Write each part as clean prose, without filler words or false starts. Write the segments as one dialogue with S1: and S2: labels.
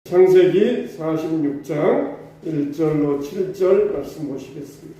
S1: 창세기 46장 1절로 7절 말씀 보시겠습니다.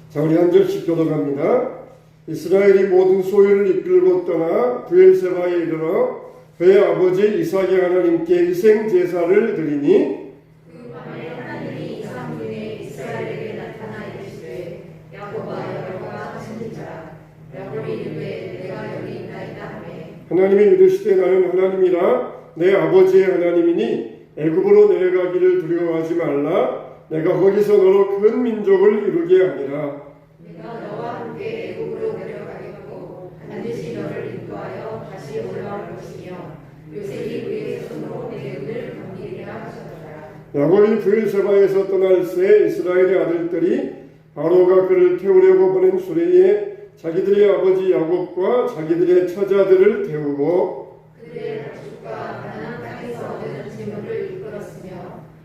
S1: 자, 우리 한 절씩 교독합니다. 이스라엘이 모든 소유를 이끌고 떠나 브엘세바에 이르러 그의 아버지 이삭의 하나님께 희생 제사를 드리니
S2: 그 밤에 하나님이 이삭 눈에 이스라엘에게 나타나 이르시되 야곱아 여호와가 하신 자라. 야곱이 이르되 내가 여기 있나이다 하매
S1: 하나님이 이르시되 나는 하나님이라 내 아버지의 하나님이니 애굽으로 내려가기를 두려워하지 말라. 내가 거기서 너로 큰 민족을 이루게 하리라.
S2: 내가 너와 함께 애굽으로 내려가겠고 반드시 너를 인도하여 다시 올라올 것이며 요셉이 그의 손으로 내 은을 갚으리라 하셨더라.
S1: 야곱이 브엘세바에서 떠날 새 이스라엘의 아들들이 바로가 그를 태우려고 보낸 수레에 자기들의 아버지 야곱과 자기들의 처자들을 태우고
S2: 그들의 가축과 가나안 땅에서 얻은 재물을 이끌었으며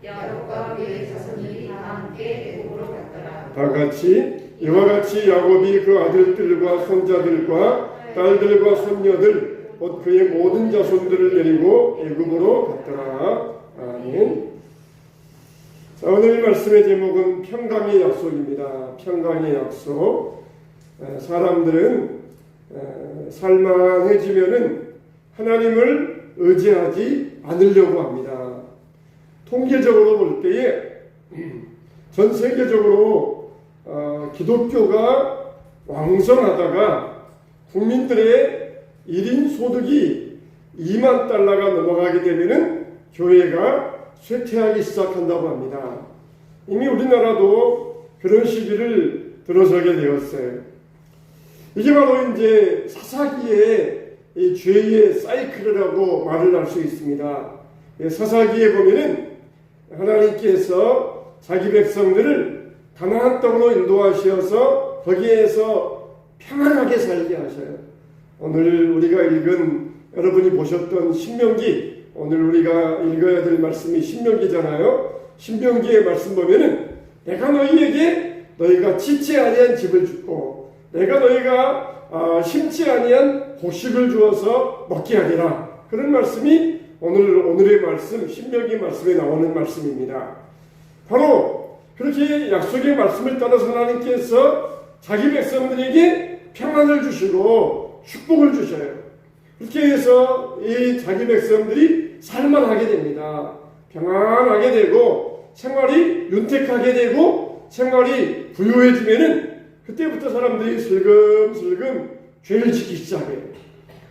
S2: 야곱과 그의 자손이 다 함께 애굽으로 갔더라.
S1: 다 같이 이와 같이 야곱이 그 아들들과 손자들과 딸들과 손녀들 곧 그의 모든 자손들을 데리고 애굽으로 갔더라. 아멘. 자, 오늘 말씀의 제목은 평강의 약속입니다. 평강의 약속. 사람들은 살만해지면은 하나님을 의지하지 않으려고 합니다. 통계적으로 볼 때에 전 세계적으로 기독교가 왕성하다가 국민들의 1인 소득이 2만 달러가 넘어가게 되면은 교회가 쇠퇴하기 시작한다고 합니다. 이미 우리나라도 그런 시기를 들어서게 되었어요. 이게 바로 이제 사사기의 이 죄의 사이클이라고 말을 할 수 있습니다. 사사기에 보면은 하나님께서 자기 백성들을 가나안 땅으로 인도하셔서 거기에서 평안하게 살게 하셔요. 오늘 우리가 읽은 여러분이 보셨던 신명기, 오늘 우리가 읽어야 될 말씀이 신명기잖아요. 신명기의 말씀 보면은 내가 너희가 짓지 아니한 집을 주고 내가 너희가 심지 아니한 곡식을 주어서 먹게 하리라. 그런 말씀이 오늘의 말씀, 신명기 말씀에 나오는 말씀입니다. 바로 그렇게 약속의 말씀을 따라서 하나님께서 자기 백성들에게 평안을 주시고 축복을 주셔요. 그렇게 해서 이 자기 백성들이 살만하게 됩니다. 평안하게 되고 생활이 윤택하게 되고 생활이 부유해지면은 그때부터 사람들이 슬금슬금 죄를 짓기 시작해요.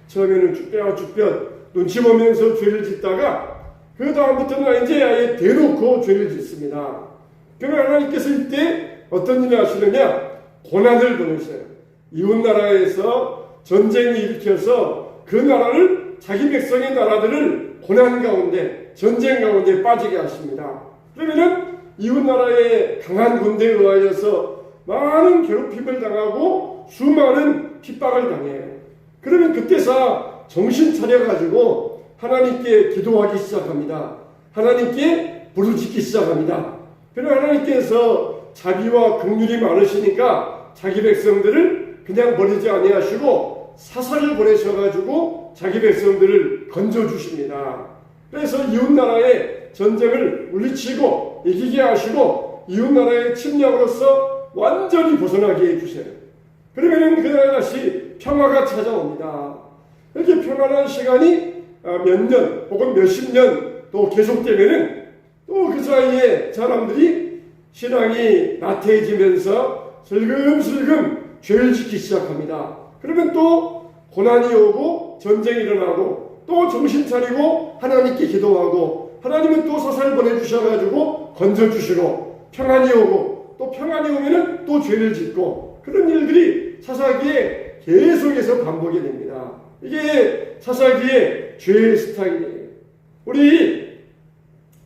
S1: 처음에는 쭈뼛쭈뼛 눈치 보면서 죄를 짓다가 그 다음부터는 이제 아예 대놓고 죄를 짓습니다. 그러면 하나님께서 이때 어떤 일을 하시느냐? 고난을 보내셔요. 이웃나라에서 전쟁이 일으켜서 그 나라를 자기 백성의 나라들을 고난 가운데 전쟁 가운데 빠지게 하십니다. 그러면은 이웃나라의 강한 군대에 의하여서 많은 괴롭힘을 당하고 수많은 핍박을 당해요. 그러면 그때서 정신 차려가지고 하나님께 기도하기 시작합니다. 하나님께 부르짖기 시작합니다. 그러나 하나님께서 자비와 긍휼이 많으시니까 자기 백성들을 그냥 버리지 아니하시고 사사를 보내셔가지고 자기 백성들을 건져주십니다. 그래서 이웃나라의 전쟁을 물리치고 이기게 하시고 이웃나라의 침략으로서 완전히 벗어나게 해주세요. 그러면 그날 다시 평화가 찾아옵니다. 이렇게 평안한 시간이 몇 년 혹은 몇십 년 또 계속되면은 또 그 사이에 사람들이 신앙이 나태해지면서 슬금슬금 죄를 짓기 시작합니다. 그러면 또 고난이 오고 전쟁이 일어나고 또 정신 차리고 하나님께 기도하고 하나님은 또 사사를 보내주셔가지고 건져주시고 평안이 오고 또 평안이 오면은 또 죄를 짓고 그런 일들이 사사기에 계속해서 반복이 됩니다. 이게 사사기의 죄의 스타일이에요. 우리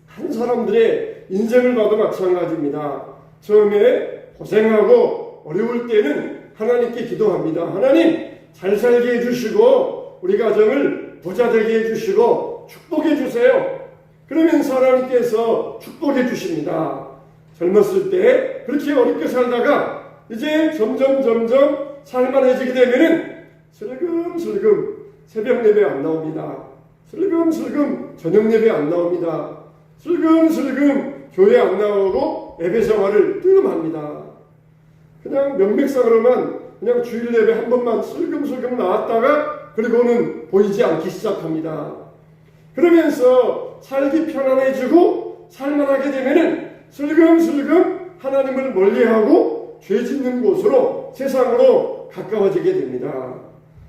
S1: 한 사람들의 인생을 봐도 마찬가지입니다. 처음에 고생하고 어려울 때는 하나님께 기도합니다. 하나님 잘 살게 해주시고 우리 가정을 부자 되게 해주시고 축복해 주세요. 그러면 하나님께서 축복해 주십니다. 젊었을 때 그렇게 어렵게 살다가 이제 점점 살만해지게 되면은 슬금슬금 새벽 예배 안 나옵니다. 슬금슬금 저녁 예배 안 나옵니다. 슬금슬금 교회 안 나오고 예배 생활을 뜸합니다. 그냥 명맥상으로만 그냥 주일 예배 한 번만 슬금슬금 나왔다가 그리고는 보이지 않기 시작합니다. 그러면서 살기 편안해지고 살만하게 되면은 슬금슬금 하나님을 멀리하고 죄 짓는 곳으로 세상으로 가까워지게 됩니다.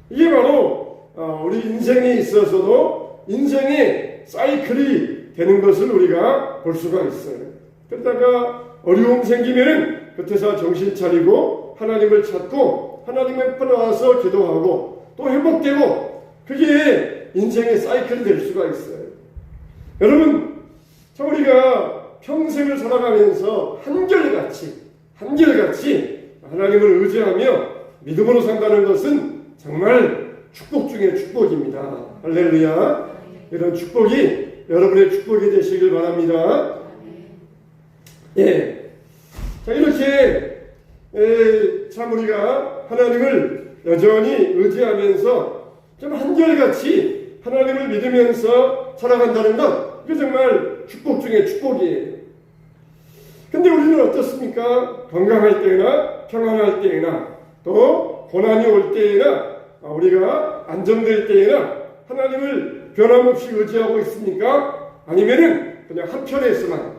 S1: 이게 바로 우리 인생에 있어서도 인생의 사이클이 되는 것을 우리가 볼 수가 있어요. 그러다가 어려움 생기면은 그때서 정신 차리고 하나님을 찾고 하나님 앞에 나와서 기도하고 또 회복되고 그게 인생의 사이클이 될 수가 있어요. 여러분, 참 우리가 평생을 살아가면서 한결같이 하나님을 의지하며 믿음으로 산다는 것은 정말 축복 중에 축복입니다. 할렐루야. 이런 축복이 여러분의 축복이 되시길 바랍니다. 예. 자, 이렇게 참 우리가 하나님을 여전히 의지하면서 좀 한결같이 하나님을 믿으면서 살아간다는 것, 이게 정말 축복 중에 축복이에요. 근데 우리는 어떻습니까? 건강할 때나 평안할 때나 또 고난이 올 때나 우리가 안정될 때나 하나님을 변함없이 의지하고 있습니까? 아니면은 그냥 한편에서만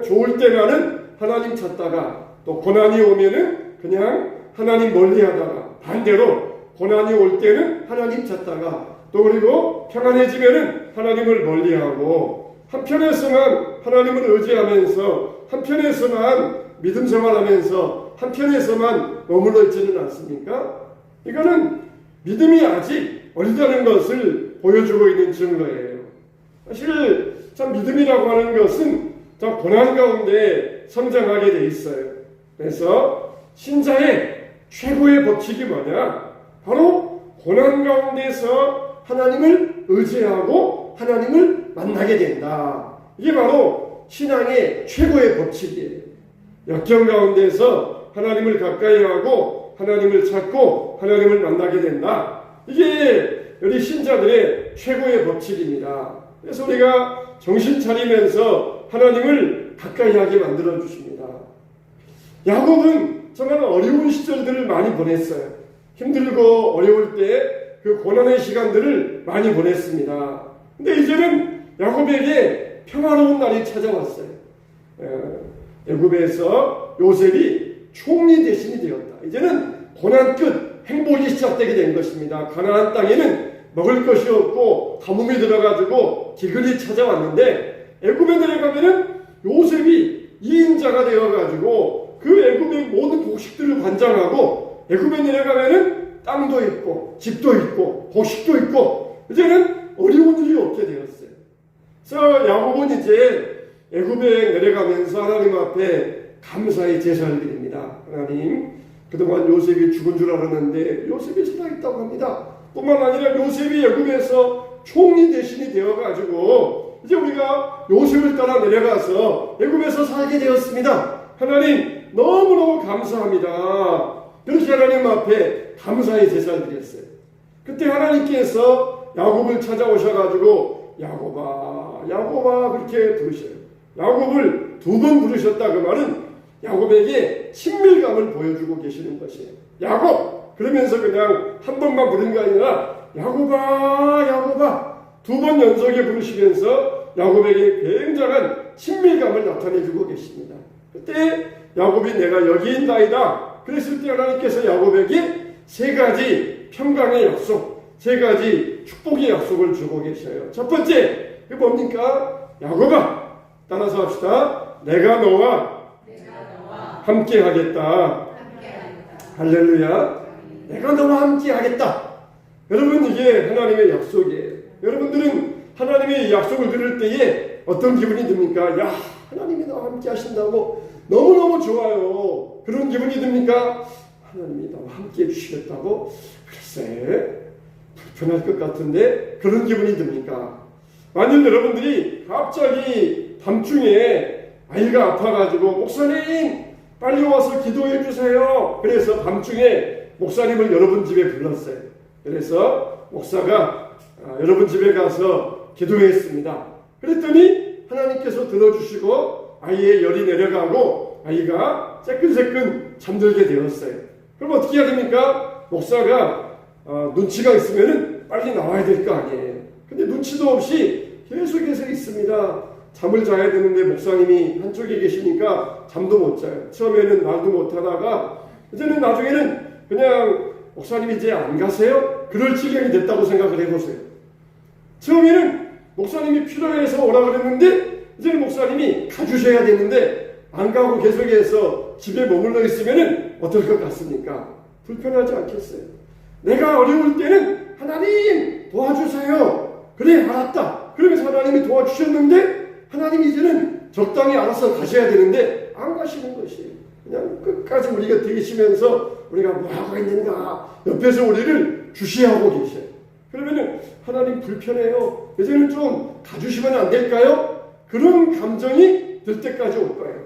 S1: 좋을 때만은 하나님 찾다가 또 고난이 오면은 그냥 하나님 멀리하다가 반대로 고난이 올 때는 하나님 찾다가 또 그리고 평안해지면은 하나님을 멀리하고 한편에서만 하나님을 의지하면서 한편에서만 믿음 생활하면서 한편에서만 머물러 있지는 않습니까? 이거는 믿음이 아직 어리다는 것을 보여주고 있는 증거예요. 사실 참 믿음이라고 하는 것은 참 고난 가운데 성장하게 돼 있어요. 그래서 신자의 최고의 법칙이 뭐냐? 바로 고난 가운데서 하나님을 의지하고 하나님을 만나게 된다. 이게 바로 신앙의 최고의 법칙이에요. 역경 가운데서 하나님을 가까이 하고 하나님을 찾고 하나님을 만나게 된다. 이게 우리 신자들의 최고의 법칙입니다. 그래서 우리가 정신 차리면서 하나님을 가까이 하게 만들어 주십니다. 야곱은 정말 어려운 시절들을 많이 보냈어요. 힘들고 어려울 때 그 고난의 시간들을 많이 보냈습니다. 근데 이제는 야곱에게 평화로운 날이 찾아왔어요. 애굽에서 요셉이 총리 대신이 되었다. 이제는 고난 끝 행복이 시작되게 된 것입니다. 가나안 땅에는 먹을 것이 없고 가뭄이 들어가지고 기근이 찾아왔는데 애굽에 내려가면은 요셉이 2인자가 되어가지고 그 애굽의 모든 곡식들을 관장하고 애굽에 내려가면은 땅도 있고 집도 있고 곡식도 있고 이제는 어려운 일이 없게 되었어요. 그래서 야곱은 이제 애굽에 내려가면서 하나님 앞에 감사의 제사를 드립니다. 하나님, 그동안 요셉이 죽은 줄 알았는데 요셉이 살아있다고 합니다. 뿐만 아니라 요셉이 애굽에서 총리 대신이 되어가지고 이제 우리가 요셉을 따라 내려가서 애굽에서 살게 되었습니다. 하나님 너무너무 감사합니다. 그렇게 하나님 앞에 감사의 제사를 드렸어요. 그때 하나님께서 야곱을 찾아오셔가지고 야곱아 그렇게 부르셔요. 야곱을 2번 부르셨다. 그 말은 야곱에게 친밀감을 보여주고 계시는 것이에요. 야곱! 그러면서 그냥 한 번만 부른 게 아니라 야곱아 2번 연속에 부르시면서 야곱에게 굉장한 친밀감을 나타내주고 계십니다. 그때 야곱이 내가 여기 있나이다. 그랬을 때 하나님께서 야곱에게 3가지 평강의 약속, 3가지 축복의 약속을 주고 계셔요. 첫 번째, 그게 뭡니까? 야곱아, 따라서 합시다. 내가 너와 함께 하겠다. 할렐루야. 내가 너와 함께 하겠다. 여러분, 이게 하나님의 약속이에요. 여러분들은 하나님의 약속을 들을 때에 어떤 기분이 듭니까? 야, 하나님이 나와 함께 하신다고 너무너무 좋아요. 그런 기분이 듭니까? 하나님이 나와 함께 해주시겠다고? 글쎄, 불편할 것 같은데 그런 기분이 듭니까? 만일 여러분들이 갑자기 밤중에 아이가 아파가지고 목사님 빨리 와서 기도해 주세요. 그래서 밤중에 목사님을 여러분 집에 불렀어요. 그래서 목사가 여러분 집에 가서 기도했습니다. 그랬더니 하나님께서 들어주시고 아이의 열이 내려가고 아이가 새끈새끈 잠들게 되었어요. 그럼 어떻게 해야 됩니까? 목사가 눈치가 있으면 빨리 나와야 될 거 아니에요. 근데 눈치도 없이 계속해서 있습니다. 잠을 자야 되는데 목사님이 한쪽에 계시니까 잠도 못 자요. 처음에는 말도 못 하다가 이제는 나중에는 그냥 목사님이 이제 안 가세요? 그럴 지경이 됐다고 생각을 해보세요. 처음에는 목사님이 필요해서 오라 그랬는데 이제는 목사님이 가주셔야 되는데 안 가고 계속해서 집에 머물러 있으면 어떨 것 같습니까? 불편하지 않겠어요? 내가 어려울 때는 하나님 도와주세요. 그래 알았다. 그러면서 하나님이 도와주셨는데 하나님이 이제는 적당히 알아서 가셔야 되는데 안 가시는 것이에요. 그냥 끝까지 우리가 계시면서 우리가 뭐하고 있는가 옆에서 우리를 주시하고 계셔요. 그러면은 하나님 불편해요. 이제는 좀 가주시면 안 될까요? 그런 감정이 들 때까지 올 거예요.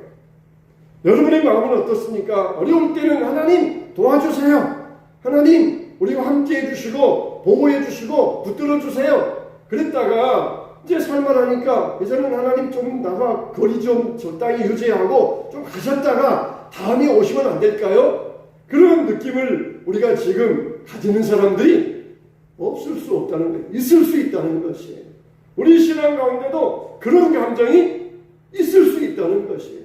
S1: 여러분의 마음은 어떻습니까? 어려울 때는 하나님 도와주세요. 하나님 우리와 함께 해주시고 보호해 주시고 붙들어 주세요. 그랬다가 이제 살만하니까 이제는 하나님 좀 나가 거리 좀 적당히 유지하고 좀 가셨다가 다음에 오시면 안 될까요? 그런 느낌을 우리가 지금 가지는 사람들이 없을 수 없다는 거예요. 있을 수 있다는 것이에요. 우리 신앙 가운데도 그런 감정이 있을 수 있다는 것이에요.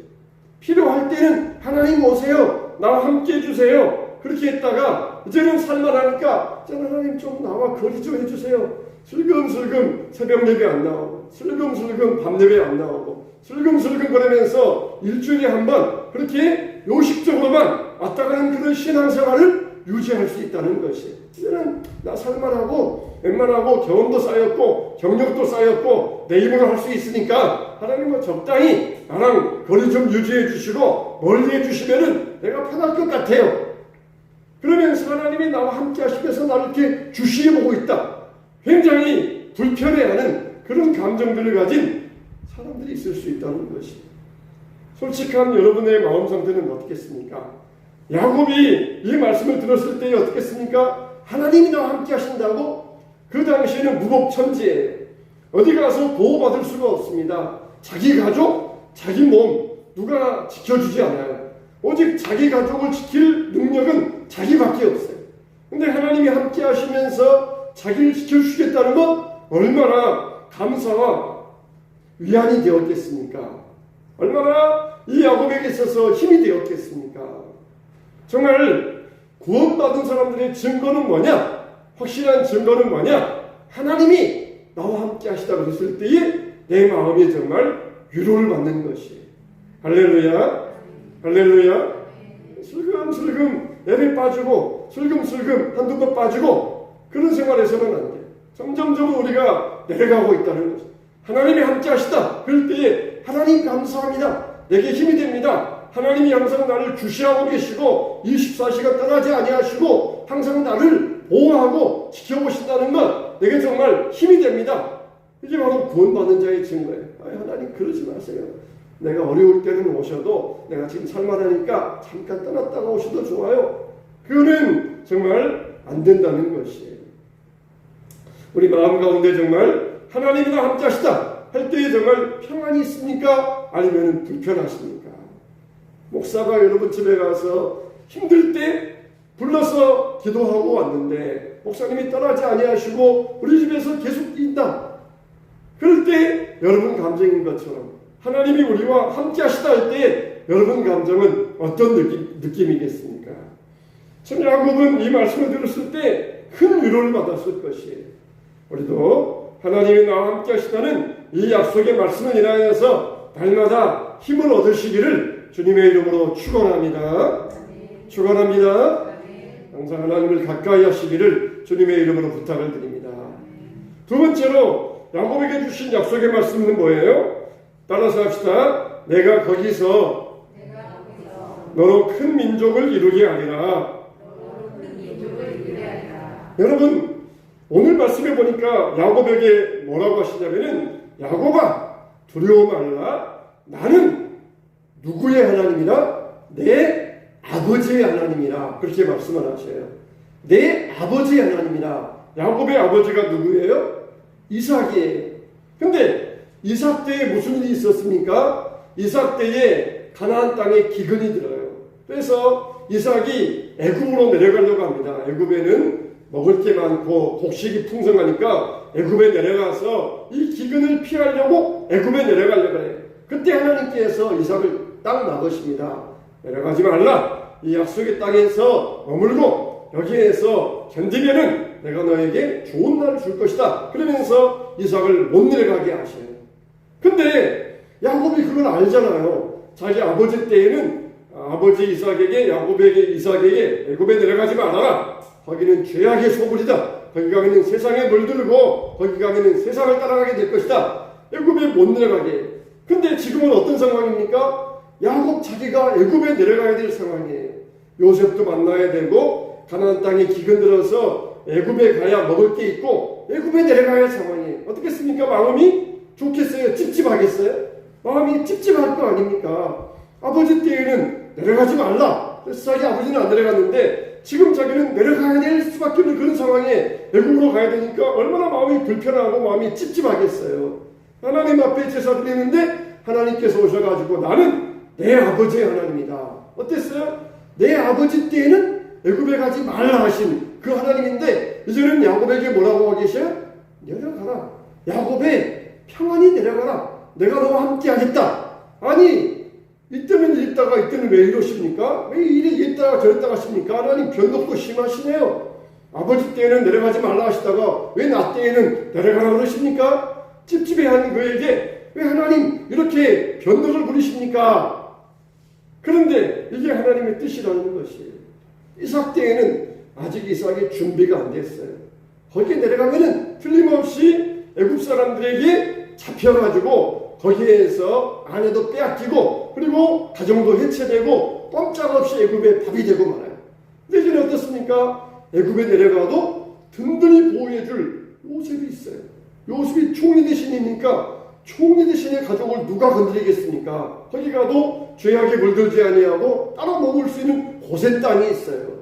S1: 필요할 때는 하나님 오세요. 나와 함께 해주세요. 그렇게 했다가 이제는 살만하니까 이제는 하나님 좀 나와 거리 좀 해주세요. 슬금슬금 새벽 예배 안 나오고 슬금슬금 밤 예배 안 나오고 슬금슬금 그러면서 일주일에 한 번 그렇게 요식적으로만 왔다 가는 그런 신앙생활을 유지할 수 있다는 것이 이제는 나 살만하고 웬만하고 경험도 쌓였고 경력도 쌓였고 내 힘으로 할 수 있으니까 하나님은 적당히 나랑 거리 좀 유지해 주시고 멀리 해 주시면은 내가 편할 것 같아요. 그러면서 하나님이 나와 함께 하시면서 나를 이렇게 주시해 보고 있다. 굉장히 불편해하는 그런 감정들을 가진 사람들이 있을 수 있다는 것이. 솔직한 여러분의 마음 상태는 어떻겠습니까? 야곱이 이 말씀을 들었을 때 어떻겠습니까? 하나님이 나와 함께 하신다고? 그 당시에는 무법천지예요. 어디 가서 보호받을 수가 없습니다. 자기 가족, 자기 몸 누가 지켜주지 않아요. 오직 자기 가족을 지킬 능력은 자기밖에 없어요. 근데 하나님이 함께 하시면서 자기를 지켜주시겠다는 건 얼마나 감사와 위안이 되었겠습니까? 얼마나 이 야곱에게 있어서 힘이 되었겠습니까? 정말 구원받은 사람들의 증거는 뭐냐? 확실한 증거는 뭐냐? 하나님이 나와 함께 하시다 그랬을 때에 내 마음이 정말 위로를 받는 것이에요. 할렐루야, 할렐루야. 슬금슬금 예배 빠지고 슬금슬금 한두 번 빠지고 그런 생활에서는 안 돼요. 점점점 우리가 내려가고 있다는 것이죠. 하나님이 함께 하시다 그럴 때에 하나님 감사합니다. 내게 힘이 됩니다. 하나님이 항상 나를 주시하고 계시고 24시간 떠나지 아니하시고 항상 나를 보호하고 지켜보신다는 것 내게 정말 힘이 됩니다. 이게 바로 구원받은 자의 증거예요. 하나님 그러지 마세요. 내가 어려울 때는 오셔도 내가 지금 살만하니까 잠깐 떠났다가 오셔도 좋아요. 그거는 정말 안 된다는 것이에요. 우리 마음 가운데 정말 하나님과 함께 하시다 할 때에 정말 평안이 있습니까? 아니면 불편하십니까? 목사가 여러분 집에 가서 힘들 때 불러서 기도하고 왔는데 목사님이 떠나지 아니하시고 우리 집에서 계속 있다. 그럴 때 여러분 감정인 것처럼 하나님이 우리와 함께 하시다 할 때 여러분 감정은 어떤 느낌이겠습니까? 참 야곱은 이 말씀을 들었을 때 큰 위로를 받았을 것이에요. 우리도 하나님이 나와 함께 하시다는 이 약속의 말씀을 인하여서 날마다 힘을 얻으시기를 주님의 이름으로 축원합니다. 축원합니다. 항상 하나님을 가까이 하시기를 주님의 이름으로 부탁을 드립니다. 두 번째로 야곱에게 주신 약속의 말씀은 뭐예요? 따라서 합시다. 내가 거기서 너로 큰 민족을 이루게 하리라. 여러분 오늘 말씀해 보니까 야곱에게 뭐라고 하시냐면은 야곱아 두려워 말라. 나는 누구의 하나님이라? 내 아버지의 하나님이라. 그렇게 말씀을 하셔요. 내 아버지의 하나님이라. 야곱의 아버지가 누구예요? 이삭이에요. 근데 이삭 때에 무슨 일이 있었습니까? 이삭 때에 가나안 땅에 기근이 들어요. 그래서 이삭이 애굽으로 내려가려고 합니다. 애굽에는 먹을 게 많고 곡식이 풍성하니까 애굽에 내려가서 이 기근을 피하려고 애굽에 내려가려고 해요. 그때 하나님께서 이삭을 딱 막으십니다. 내려가지 말라. 이 약속의 땅에서 머물고 여기에서 견디면은 내가 너에게 좋은 날을 줄 것이다. 그러면서 이삭을 못 내려가게 하셔요. 근데 야곱이 그걸 알잖아요. 자기 아버지 때에는 아버지 이삭에게 애굽에 내려가지 말아라. 거기는 죄악의 소굴이다. 거기 가면은 세상에 물들고 거기 가면은 세상을 따라가게 될 것이다. 애굽에 못 내려가게. 근데 지금은 어떤 상황입니까? 야곱 자기가 애굽에 내려가야 될 상황이에요. 요셉도 만나야 되고 가나안 땅에 기근 들어서 애굽에 가야 먹을 게 있고 애굽에 내려가야 할 상황이에요. 어떻겠습니까? 마음이 좋겠어요? 찝찝하겠어요? 마음이 찝찝할 거 아닙니까? 아버지 때에는 내려가지 말라. 자기 아버지는 안 내려갔는데 지금 자기는 내려가야 될 수밖에 없는 그런 상황에 애굽으로 가야 되니까 얼마나 마음이 불편하고 마음이 찝찝하겠어요. 하나님 앞에 제사 드리는데 하나님께서 오셔가지고 나는 내 아버지의 하나님이다. 어땠어요? 내 아버지 때에는 애굽에 가지 말라 하신 그 하나님인데 이제는 야곱에게 뭐라고 하고 계셔요? 내려가라. 야곱에 평안히 내려가라. 내가 너와 함께 하겠다. 아니 이때는 이랬다가 이때는 왜 이러십니까? 왜 이랬다가 저랬다가 하십니까? 하나님 변덕도 심하시네요. 아버지 때에는 내려가지 말라 하시다가 왜 나 때에는 내려가라 그러십니까? 찝찝해하는 그에게 왜 하나님 이렇게 변덕을 부리십니까? 그런데 이게 하나님의 뜻이라는 것이에요. 이삭 때에는 아직 이삭이 준비가 안 됐어요. 거기에 내려가면은 틀림없이 애굽 사람들에게 잡혀가지고 거기에서 아내도 빼앗기고 그리고 가정도 해체되고 꼼짝없이 애굽에 밥이 되고 말아요. 근데 이제는 어떻습니까? 애굽에 내려가도 든든히 보호해줄 요셉이 있어요. 요셉이 총리 대신이니까 총리 대신의 가족을 누가 건드리겠습니까? 거기 가도 죄악에 물들지 아니하고 따로 머물 수 있는 고센 땅이 있어요.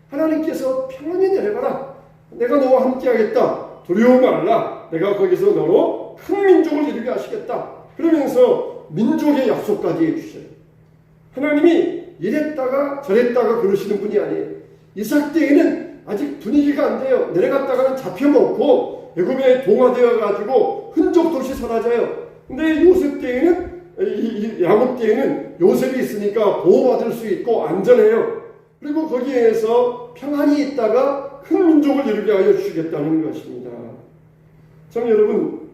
S1: 하나님께서 평안히 내려가라. 내가 너와 함께 하겠다. 두려워 말라. 내가 거기서 너로 큰 민족을 이루게 하시겠다. 그러면서 민족의 약속까지 해주셔요. 하나님이 이랬다가 저랬다가 그러시는 분이 아니에요. 이삭 때에는 아직 분위기가 안 돼요. 내려갔다가는 잡혀먹고 애굽에 동화되어 가지고 흔적도 없이 사라져요. 근데 요셉 때에는 야곱 때에는 요셉이 있으니까 보호받을 수 있고 안전해요. 그리고 거기에서 평안히 있다가 큰 민족을 이루게 하여 주시겠다는 것입니다. 참 여러분,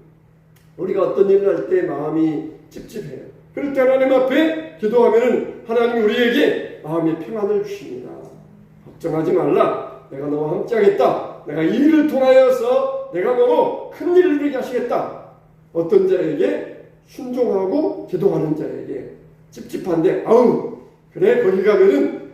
S1: 우리가 어떤 일을 할 때 마음이 찝찝해요. 그럴 때 하나님 앞에 기도하면 하나님이 우리에게 마음의 평안을 주십니다. 걱정하지 말라. 내가 너와 함께 하겠다. 내가 이 일을 통하여서 내가 너로 큰 일을 이루게 하시겠다. 어떤 자에게? 순종하고 기도하는 자에게. 찝찝한데 아우 그래 거기 가면은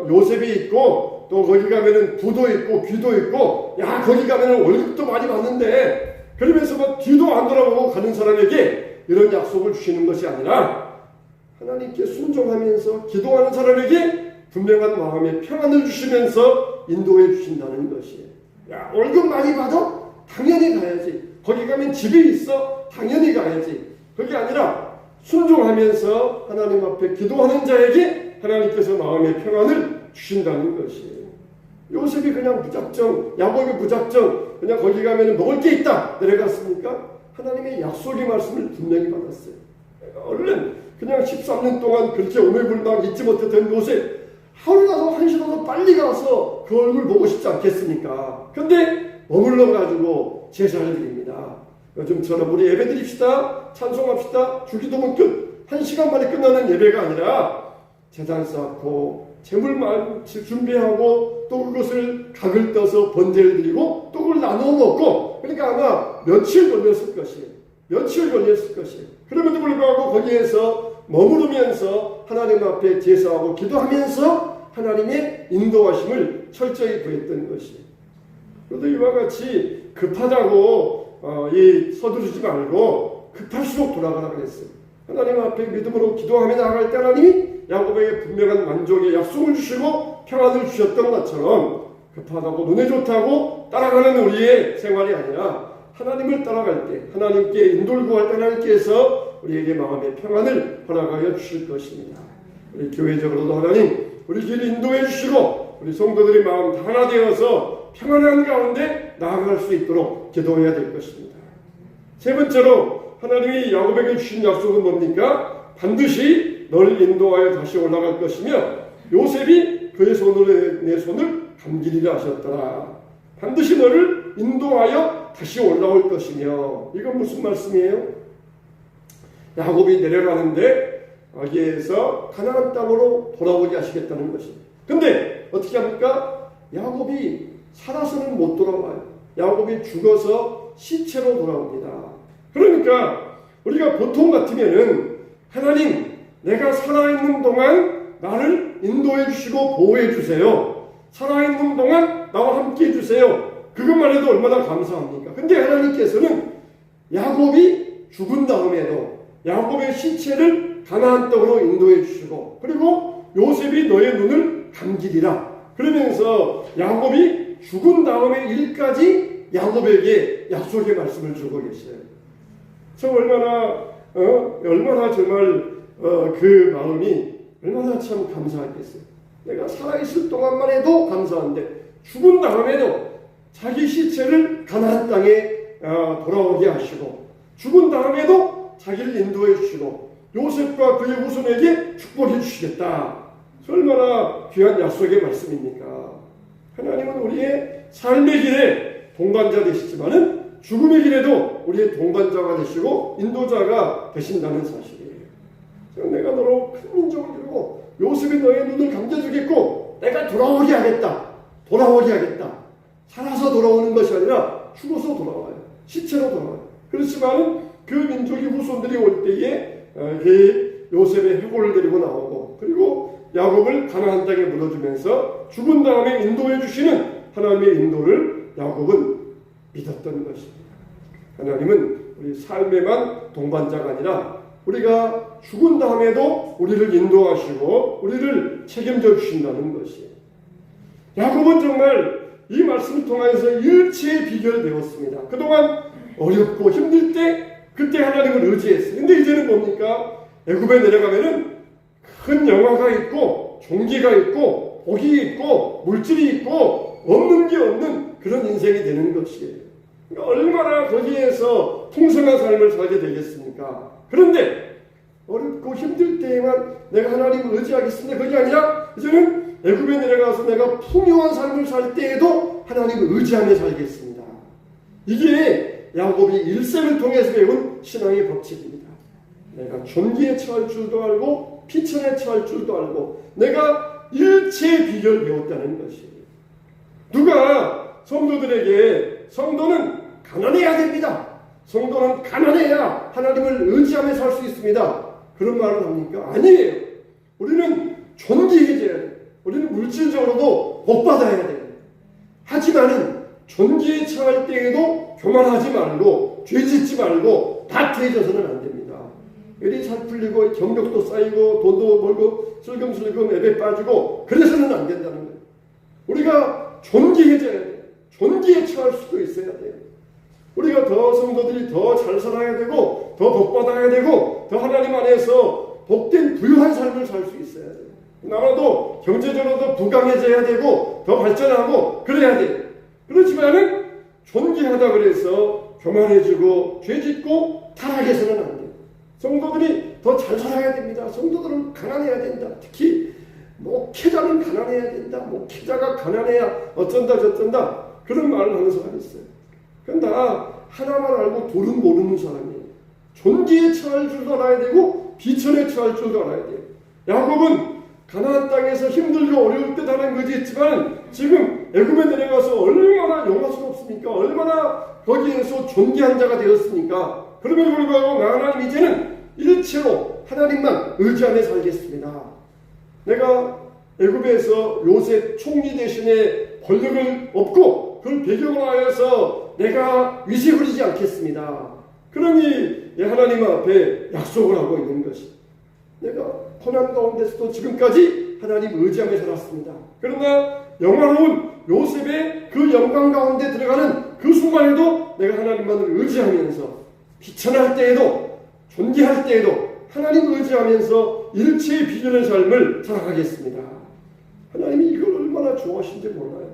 S1: 요셉이 있고 또 거기 가면은 부도 있고 귀도 있고 야 거기 가면은 월급도 많이 받는데 그러면서 막 뒤도 안 돌아보고 가는 사람에게 이런 약속을 주시는 것이 아니라 하나님께 순종하면서 기도하는 사람에게 분명한 마음의 평안을 주시면서 인도해 주신다는 것이에요. 야 월급 많이 받아? 당연히 가야지. 거기 가면 집이 있어? 당연히 가야지. 그게 아니라 순종하면서 하나님 앞에 기도하는 자에게 하나님께서 마음의 평안을 주신다는 것이에요. 요셉이 그냥 무작정, 야곱이 무작정 그냥 거기 가면 먹을 게 있다 내려갔습니까? 하나님의 약속의 말씀을 분명히 받았어요. 얼른 그냥 13년 동안 그렇게 오매불망 잊지 못했던 요셉 하루라도 한시라도 빨리 가서 그 얼굴 보고 싶지 않겠습니까? 근데 머물러가지고 제사를 드립니다. 요즘처럼 우리 예배 드립시다. 찬송합시다. 주기도문 끝. 1시간 만에 끝나는 예배가 아니라 제단 쌓고 재물만 준비하고 또 그것을 각을 떠서 번제를 드리고 또 그걸 나누어 먹고 그러니까 아마 며칠 걸렸을 것이에요. 며칠 걸렸을 것이에요. 그럼에도 불구하고 거기에서 머무르면서 하나님 앞에 제사하고 기도하면서 하나님의 인도하심을 철저히 구했던 것이에요. 그런데 이와 같이 급하다고 서두르지 말고 급할수록 돌아가라 그랬어요. 하나님 앞에 믿음으로 기도하며 나아갈 때 하나님이 야곱에게 분명한 만족의 약속을 주시고 평안을 주셨던 것처럼 급하다고 눈에 좋다고 따라가는 우리의 생활이 아니라 하나님을 따라갈 때, 하나님께 인도를 구할 때 하나님께서 우리에게 마음의 평안을 허락하여 주실 것입니다. 우리 교회적으로도 하나님 우리 길 인도해 주시고 우리 성도들의 마음 다 하나 되어서 평안한 가운데 나아갈 수 있도록 기도해야 될 것입니다. 세 번째로 하나님이 야곱에게 주신 약속은 뭡니까? 반드시 너를 인도하여 다시 올라갈 것이며 요셉이 그의 손으로 내 손을 감기리라 하셨더라. 반드시 너를 인도하여 다시 올라올 것이며, 이건 무슨 말씀이에요? 야곱이 내려가는데 거기에서 가나안 땅으로 돌아오게 하시겠다는 것입니다. 근데 어떻게 합니까? 야곱이 살아서는 못 돌아와요. 야곱이 죽어서 시체로 돌아옵니다. 그러니까 우리가 보통 같으면은 하나님, 내가 살아있는 동안 나를 인도해 주시고 보호해 주세요. 살아있는 동안 나와 함께 해주세요. 그것만 해도 얼마나 감사합니까? 근데 하나님께서는 야곱이 죽은 다음에도 야곱의 시체를 가나안 땅으로 인도해 주시고, 그리고 요셉이 너의 눈을 감기리라 그러면서 야곱이 죽은 다음의 일까지 야곱에게 약속의 말씀을 주고 계셔요. 저 얼마나 정말 그 마음이 얼마나 참 감사하겠어요. 내가 살아있을 동안만 해도 감사한데 죽은 다음에도 자기 시체를 가나안 땅에 돌아오게 하시고, 죽은 다음에도 자기를 인도해 주시고 요셉과 그의 후손에게 축복해 주시겠다. 얼마나 귀한 약속의 말씀입니까? 하나님은 우리의 삶의 길에 동반자 되시지만은 죽음의 길에도 우리의 동반자가 되시고 인도자가 되신다는 사실이에요. 내가 너로 큰 민족을 이루고 요셉이 너의 눈을 감겨주겠고 내가 돌아오게 하겠다. 돌아오게 하겠다. 살아서 돌아오는 것이 아니라 죽어서 돌아와요. 시체로 돌아와요. 그렇지만은 그 민족의 후손들이 올 때에 요셉의 해골을 데리고 나오고, 그리고 야곱을 가나안 땅에 물어주면서 죽은 다음에 인도해 주시는 하나님의 인도를 야곱은 믿었던 것입니다. 하나님은 우리 삶에만 동반자가 아니라 우리가 죽은 다음에도 우리를 인도하시고 우리를 책임져 주신다는 것이에요. 야곱은 정말 이 말씀을 통해서 일체의 비결되었습니다. 그동안 어렵고 힘들 때 그때 하나님을 의지했어요. 근데 이제는 뭡니까? 애굽에 내려가면은 큰 영화가 있고 종기가 있고 복이 있고 물질이 있고 없는 게 없는 그런 인생이 되는 것이에요. 그러니까 얼마나 거기에서 풍성한 삶을 살게 되겠습니까? 그런데 어렵고 힘들 때에만 내가 하나님을 의지하겠습니다. 그게 아니라 이제는 애굽에 내려가서 내가 풍요한 삶을 살 때에도 하나님을 의지하며 살겠습니다. 이게 야곱이 일생을 통해서 배운 신앙의 법칙입니다. 내가 존귀에 처할 줄도 알고 피천에 처할 줄도 알고 내가 일체의 비결을 배웠다는 것이에요. 누가 성도들에게 성도는 가난해야 됩니다. 성도는 가난해야 하나님을 의지하며 살 수 있습니다. 그런 말을 합니까? 아니에요. 우리는 존귀해져야 돼요. 우리는 물질적으로도 복받아야 돼요. 하지만은 존귀에 처할 때에도 교만하지 말고 죄짓지 말고 나태해져서는 안 됩니다. 일이 잘 풀리고 경력도 쌓이고 돈도 벌고 슬금슬금 앱에 빠지고 그래서는 안 된다는 거예요. 우리가 존귀해져야 돼요. 존귀에 처할 수도 있어야 돼요. 우리가 더 성도들이 더 잘 살아야 되고 더 복받아야 되고 더 하나님 안에서 복된 부유한 삶을 살 수 있어야 돼요. 나라도 경제적으로도 부강해져야 되고 더 발전하고 그래야 돼요. 그렇지만은 존귀하다 그래서 교만해지고 죄짓고 타락해서는 안 돼요. 성도들이 더 잘 살아야 됩니다. 성도들은 가난해야 된다. 특히 목회자는 가난해야 된다. 목회자가 가난해야 어쩐다 저쩐다 그런 말을 하는 사람이 있어요. 그건 다 하나만 알고 둘은 모르는 사람이에요. 존귀에 처할 줄도 알아야 되고 비천에 처할 줄도 알아야 돼요. 야곱은 가나안 땅에서 힘들고 어려울 때 하나님 의지했지만 지금 애굽에 내려가서 얼마나 영화스럽습니까? 얼마나 거기에서 존귀한 자가 되었습니까? 그럼에도 불구하고 하나님 이제는 일체로 하나님만 의지하며 살겠습니다. 내가 애굽에서 요셉 총리 대신에 권력을 얻고 그걸 배경으로 하여서 내가 위세 부리지 않겠습니다. 그러니 하나님 앞에 약속을 하고 있는 것이 내가 고난 가운데서도 지금까지 하나님 의지하며 살았습니다. 그러나 영화로운 요셉의 그 영광 가운데 들어가는 그 순간에도 내가 하나님만을 의지하면서 비천할 때에도 존재할 때에도 하나님을 의지하면서 일체의 비전의 삶을 살아가겠습니다. 하나님이 이걸 얼마나 좋아하시는지 몰라요.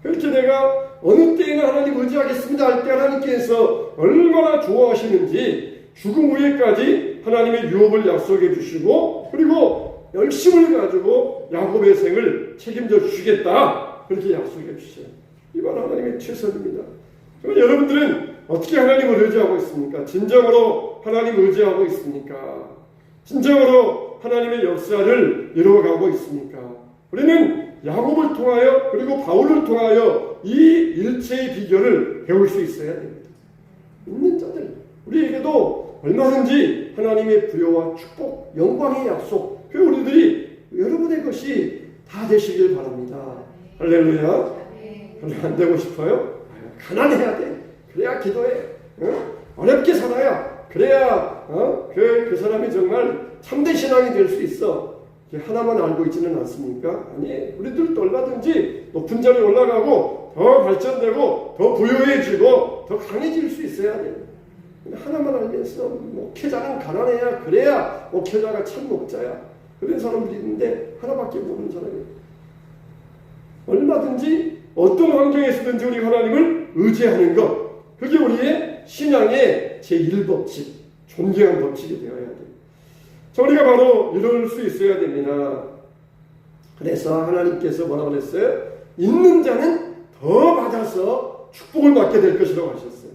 S1: 그렇게 내가 어느 때에나 하나님 의지하겠습니다 할 때 하나님께서 얼마나 좋아하시는지 죽음 후에까지 하나님의 유업을 약속해 주시고 그리고 열심을 가지고 야곱의 생을 책임져 주시겠다 그렇게 약속해 주셔요. 이건 하나님의 최선입니다. 여러분들은 어떻게 하나님을 의지하고 있습니까? 진정으로 하나님을 의지하고 있습니까? 진정으로 하나님의 역사를 이루어가고 있습니까? 우리는 야곱을 통하여 그리고 바울을 통하여 이 일체의 비결을 배울 수 있어야 됩니다. 믿는 자들 우리에게도 얼마든지 하나님의 부여와 축복, 영광의 약속 그 우리들이 여러분의 것이 다 되시길 바랍니다. 할렐루야. 안 되고 싶어요? 가난해야 돼. 그래야 기도해. 어렵게 살아야 그래야 그 사람이 정말 참된 신앙이 될 수 있어. 하나만 알고 있지는 않습니까? 아니, 우리들도 얼마든지 높은 자리에 올라가고 더 발전되고 더 부유해지고 더 강해질 수 있어야 돼요. 하나만 알면서 목회자는 가난해야 그래야 목회자가 참 목자야. 그런 사람들이 있는데 하나밖에 모르는 사람이에요. 얼마든지 어떤 환경에서든지 우리 하나님을 의지하는 것 그게 우리의 신앙의 제1법칙 존귀한 법칙이 되어야 돼요. 자, 우리가 바로 이럴 수 있어야 됩니다. 그래서 하나님께서 뭐라고 그랬어요? 있는 자는 더 받아서 축복을 받게 될 것이라고 하셨어요.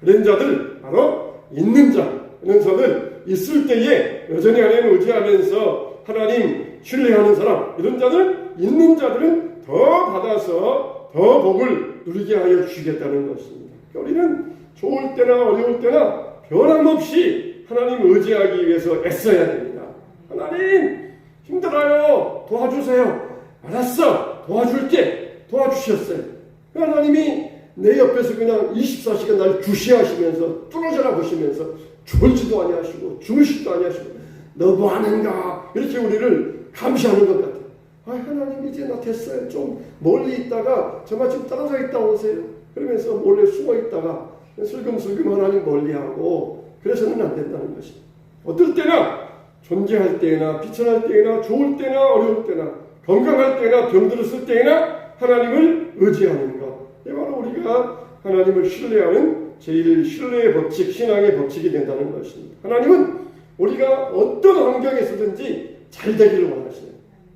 S1: 그런 자들 바로 있는 자 이런 자들 있을 때에 여전히 하나님을 의지하면서 하나님 신뢰하는 사람 이런 자들 있는 자들은 더 받아서 더 복을 누리게 하여 주시겠다는 것입니다. 우리는 좋을 때나 어려울 때나 변함없이 하나님을 의지하기 위해서 애써야 됩니다. 하나님 힘들어요. 도와주세요. 알았어. 도와줄게. 도와주셨어요. 하나님이 내 옆에서 그냥 24시간 날 주시하시면서 뚫어져라 보시면서 졸지도 아니하시고 주무시지도 아니하시고 너 뭐하는가 이렇게 우리를 감시하는 것 같아요. 하나님 이제 나 됐어요. 좀 멀리 있다가 정말 좀 떨어져 있다 오세요. 그러면서 몰래 숨어 있다가 슬금슬금 하나님 멀리하고 그래서는 안 된다는 것입니다. 어떨 때나 존재할 때나 비천할 때나 좋을 때나 어려울 때나 건강할 때나 병들었을 때나 하나님을 의지하는 것. 이 바로 우리가 하나님을 신뢰하는 제일 신뢰의 법칙, 신앙의 법칙이 된다는 것입니다. 하나님은 우리가 어떤 환경에서든지 잘 되기를 원하시는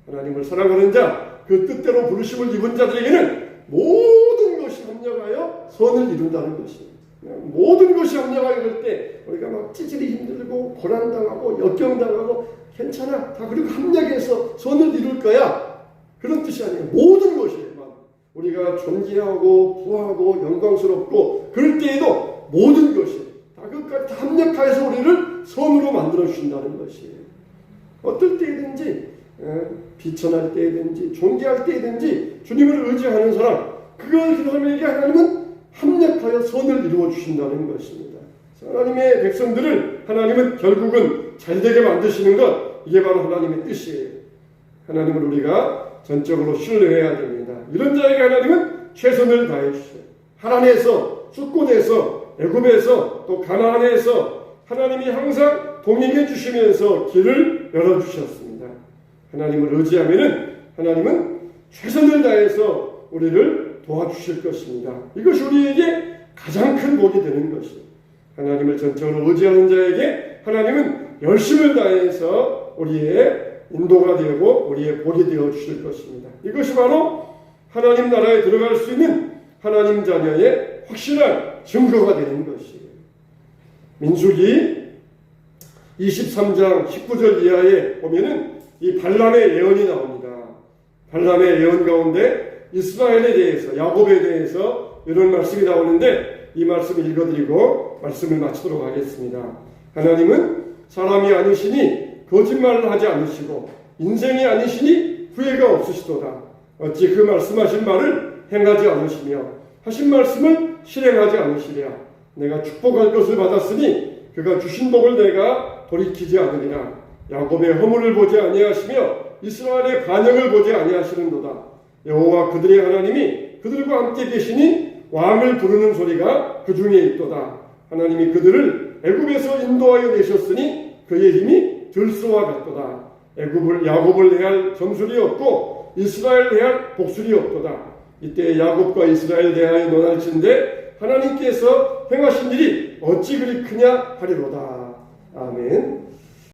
S1: 하나님을 사랑하는 자, 그 뜻대로 부르심을 입은 자들에게는 모든 것이 합력하여 선을 이룬다는 것입니다. 모든 것이 합력하여 그럴 때 우리가 막 찌질이 힘들고 고난당하고 역경당하고 괜찮아. 다 그리고 합력해서 선을 이룰 거야. 그런 뜻이 아니에요. 모든 것이 우리가 존귀하고 부하고 영광스럽고 그럴 때에도 모든 것이 다 그것까지 다 합력하여서 우리를 선으로 만들어 주신다는 것이에요. 어떨 때든지 비천할 때든지 존귀할 때든지 주님을 의지하는 사람 그 사람에게 하나님은 합력하여 선을 이루어 주신다는 것입니다. 하나님의 백성들을 하나님은 결국은 잘되게 만드시는 것 이게 바로 하나님의 뜻이에요. 하나님을 우리가 전적으로 신뢰해야 됩니다. 이런 자에게 하나님은 최선을 다해 주셔요. 하란에서 숫곳에서 애굽에서 또 가나안에서 하나님이 항상 동행해 주시면서 길을 열어주셨습니다. 하나님을 의지하면은 하나님은 최선을 다해서 우리를 도와주실 것입니다. 이것이 우리에게 가장 큰 복이 되는 것입니다. 하나님을 전적으로 의지하는 자에게 하나님은 열심을 다해서 우리의 인도가 되고 우리의 복이 되어 주실 것입니다. 이것이 바로 하나님 나라에 들어갈 수 있는 하나님 자녀의 확실한 증거가 되는 것이에요. 민수기 23장 19절 이하에 보면은 이 발람의 예언이 나옵니다. 발람의 예언 가운데 이스라엘에 대해서 야곱에 대해서 이런 말씀이 나오는데 이 말씀을 읽어드리고 말씀을 마치도록 하겠습니다. 하나님은 사람이 아니시니 거짓말을 하지 않으시고 인생이 아니시니 후회가 없으시도다. 어찌 그 말씀하신 말을 행하지 않으시며 하신 말씀을 실행하지 않으시랴. 내가 축복할 것을 받았으니 그가 주신 복을 내가 돌이키지 않으리라. 야곱의 허물을 보지 아니하시며 이스라엘의 반역을 보지 아니하시는도다. 여호와 그들의 하나님이 그들과 함께 계시니 왕을 부르는 소리가 그 중에 있도다. 하나님이 그들을 애굽에서 인도하여 내셨으니 그의 힘이 들소와 같도다. 야곱을 대할 점술이 없고 이스라엘 대할 복술이 없도다. 이때 야곱과 이스라엘 대하여 논할진대 하나님께서 행하신 일이 어찌 그리 크냐 하리로다. 아멘.